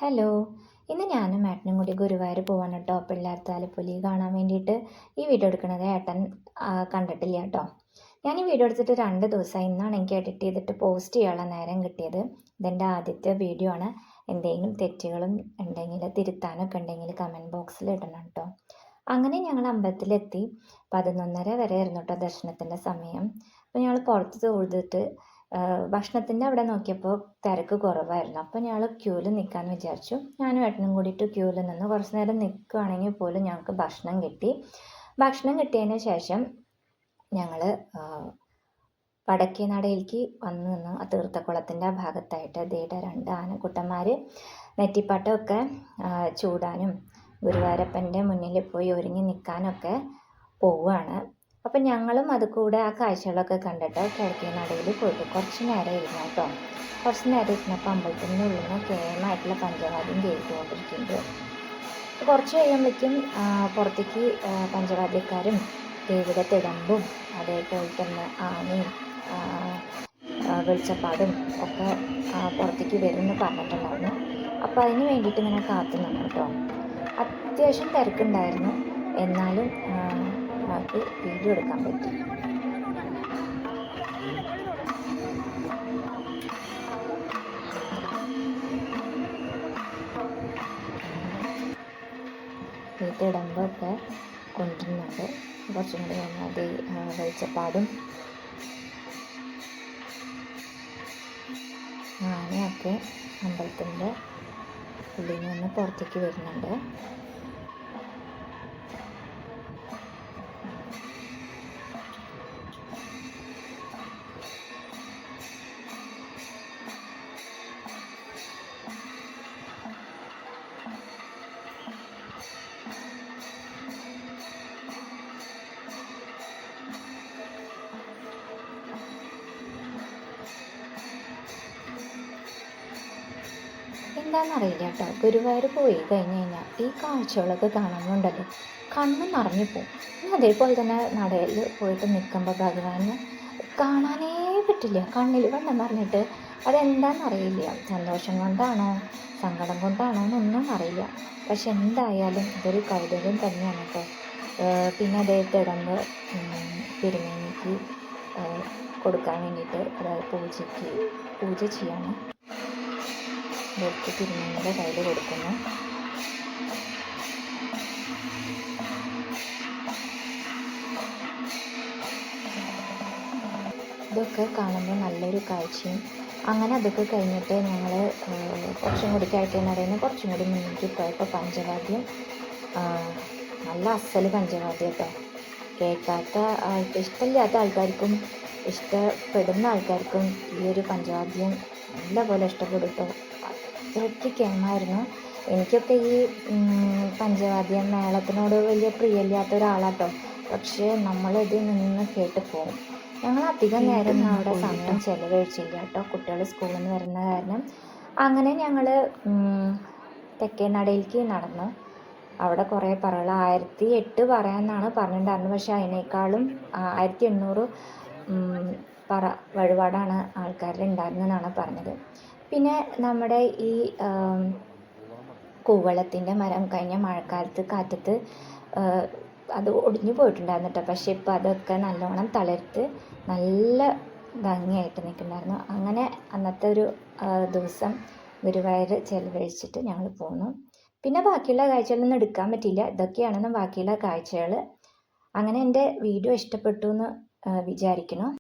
Hello, ഇന്ന് ഞാനും ഏട്ടനും കൂടി ഗുരുവായൂർ പോവാണ് കേട്ടോ. പിള്ളേർ താലപ്പൊലി കാണാൻ വേണ്ടിയിട്ട്. ഈ വീഡിയോ എടുക്കുന്നത് ഏട്ടൻ കണ്ടിട്ടില്ല കേട്ടോ. ഞാൻ ഈ വീഡിയോ എടുത്തിട്ട് 2 ദിവസമായി. ഇന്നാണ് എനിക്ക് എഡിറ്റ് ചെയ്തിട്ട് പോസ്റ്റ് ചെയ്യാനുള്ള നേരം കിട്ടിയത്. ഇതെൻ്റെ ആദ്യത്തെ വീഡിയോ ആണ്. എന്തെങ്കിലും തെറ്റുകളും ഉണ്ടെങ്കിൽ, തിരുത്താനൊക്കെ ഉണ്ടെങ്കിൽ കമൻറ്റ് ബോക്സിൽ ഇടണം കേട്ടോ. അങ്ങനെ ഞങ്ങൾ അമ്പലത്തിലെത്തി. 11:30 വരെ ആയിരുന്നു കേട്ടോ ദർശനത്തിൻ്റെ സമയം. അപ്പോൾ ഞങ്ങൾ പുറത്ത് തൊഴുതിട്ട് ഭക്ഷണത്തിൻ്റെ അവിടെ നോക്കിയപ്പോൾ തിരക്ക് കുറവായിരുന്നു. അപ്പോൾ ഞങ്ങൾ ക്യൂവിൽ നിൽക്കാമെന്ന് വിചാരിച്ചു. ഞാനും ഏട്ടനും കൂടിയിട്ട് ക്യൂവിൽ നിന്ന് കുറച്ച് നേരം നിൽക്കുകയാണെങ്കിൽ പോലും ഞങ്ങൾക്ക് ഭക്ഷണം കിട്ടി. ഭക്ഷണം കിട്ടിയതിന് ശേഷം ഞങ്ങൾ വടക്കേ നടയിലേക്ക് വന്ന് നിന്ന് ആ തീർത്ഥക്കുളത്തിൻ്റെ ആ ഭാഗത്തായിട്ട് ദേടെ 2 ആനക്കുട്ടന്മാർ നെറ്റിപ്പട്ടമൊക്കെ ചൂടാനും ഗുരുവായൂരപ്പൻ്റെ മുന്നിൽ പോയി ഒരുങ്ങി നിൽക്കാനൊക്കെ പോവുകയാണ്. അപ്പം ഞങ്ങളും അത് കൂടെ ആ കാഴ്ചകളൊക്കെ കണ്ടിട്ട് കിഴക്കേ നടയിൽ പോയിട്ട് കുറച്ച് നേരം ഇരുന്നു കേട്ടോ. കുറച്ച് നേരം ഇരുന്നപ്പോൾ അമ്പലത്തിൻ്റെ ഉള്ളിൽ നിന്ന് കേമായിട്ടുള്ള പഞ്ചവാദ്യം കേട്ടുകൊണ്ടിരിക്കുന്നുണ്ട്. കുറച്ച് കഴിയുമ്പോഴേക്കും പുറത്തേക്ക് പഞ്ചവാദ്യക്കാരും ദേവിയുടെ തിടമ്പും അതേപോലെ തന്നെ ആനയും വെളിച്ചപ്പാടും ഒക്കെ പുറത്തേക്ക് വരുമെന്ന് പറഞ്ഞിട്ടുണ്ടായിരുന്നു. അപ്പോൾ അതിന് വേണ്ടിയിട്ട് ഇങ്ങനെ കാത്തു നിന്നു കേട്ടോ. അത്യാവശ്യം തിരക്കുണ്ടായിരുന്നു, എന്നാലും നമുക്ക് വീഡിയോ എടുക്കാൻ പറ്റി. ഈ തിടമ്പൊക്കെ കൊണ്ടുവരുന്നുണ്ട്. കുറച്ചും കൂടി കഴിഞ്ഞാൽ വെളിച്ചപ്പാടും ആനയൊക്കെ അമ്പലത്തിൻ്റെ ഉള്ളിൽ നിന്ന് പുറത്തേക്ക് വരുന്നുണ്ട്. എന്താണെന്നറിയില്ല കേട്ടോ, ഗുരുവായൂർ പോയി കഴിഞ്ഞ് കഴിഞ്ഞാൽ ഈ കാഴ്ചകളൊക്കെ കാണുന്നുണ്ടല്ലോ, കണ്ണ് നിറഞ്ഞു പോകും. അതേപോലെ തന്നെ നടയിൽ പോയിട്ട് നിൽക്കുമ്പോൾ ഭഗവാനെ കാണാനേ പറ്റില്ല, കണ്ണിൽ വെള്ളം നിറഞ്ഞിട്ട്. അതെന്താണെന്നറിയില്ല, സന്തോഷം കൊണ്ടാണോ സങ്കടം കൊണ്ടാണോ എന്നൊന്നും അറിയില്ല. പക്ഷെ എന്തായാലും ഇതൊരു കൗതുകം തന്നെയാണ് കേട്ടോ. പിന്നെ അതേ തിടമ്പ് തിരുമേനിക്ക് കൊടുക്കാൻ വേണ്ടിയിട്ട്, അതായത് പൂജ ചെയ്യാണ്. ഇതൊക്കെ തിരുമേനിയുടെ കയ്യിൽ കൊടുക്കുന്നു. ഇതൊക്കെ കാണുമ്പോൾ നല്ലൊരു കാഴ്ചയും. അങ്ങനെ അതൊക്കെ കഴിഞ്ഞിട്ട് ഞങ്ങൾ കുറച്ചും കൂടി കിഴക്കേ നടയിൽ നിന്ന് കുറച്ചും കൂടി മുന്നിലേക്ക് പോയപ്പോൾ പഞ്ചവാദ്യം, നല്ല അസൽ പഞ്ചവാദ്യം കേട്ടോ. കേൾക്കാത്ത ഇഷ്ടമില്ലാത്ത ആൾക്കാർക്കും ഇഷ്ടപ്പെടുന്ന ആൾക്കാർക്കും ഈ ഒരു പഞ്ചവാദ്യം നല്ലപോലെ ഇഷ്ടപ്പെടും കേട്ടോ. അത്രയ്ക്ക് കേമായിരുന്നു. എനിക്കൊക്കെ ഈ പഞ്ചവാദ്യം മേളത്തിനോട് വലിയ പ്രിയമില്ലാത്ത ഒരാളാട്ടോ. പക്ഷേ നമ്മളിത് നിന്ന് കേട്ട് പോകും. ഞങ്ങൾ അധികം നേരം അവിടെ സമയം ചിലവഴിച്ചില്ല കേട്ടോ, കുട്ടികൾ സ്കൂളിൽ നിന്ന് വരുന്ന കാരണം. അങ്ങനെ ഞങ്ങൾ തെക്കേ നടയിലേക്ക് നടന്നു. അവിടെ കുറേ പറകൾ 1008 പറയാമെന്നാണ് പറഞ്ഞിട്ടുണ്ടായിരുന്നത്. പക്ഷേ അതിനേക്കാളും 1800 വഴിപാടാണ് ആൾക്കാരുടെ ഉണ്ടായിരുന്നതെന്നാണ് പറഞ്ഞത്. പിന്നെ നമ്മുടെ ഈ കൂവളത്തിൻ്റെ മരം കഴിഞ്ഞ മഴക്കാലത്ത് കാറ്റത്ത് അത് ഒടിഞ്ഞു പോയിട്ടുണ്ടായിരുന്നു കേട്ടോ. പക്ഷേ ഇപ്പോൾ അതൊക്കെ നല്ലോണം തളിർത്ത് നല്ല ഭംഗിയായിട്ട് നിൽക്കുന്നുണ്ടായിരുന്നു. അങ്ങനെ അന്നത്തെ ഒരു ദിവസം ഗുരുവായൂർ ചിലവഴിച്ചിട്ട് ഞങ്ങൾ പോന്നു. പിന്നെ ബാക്കിയുള്ള കാഴ്ചകളൊന്നും എടുക്കാൻ പറ്റിയില്ല. ഇതൊക്കെയാണ് ബാക്കിയുള്ള കാഴ്ചകൾ. അങ്ങനെ എൻ്റെ വീഡിയോ ഇഷ്ടപ്പെട്ടു എന്ന് വിചാരിക്കുന്നു.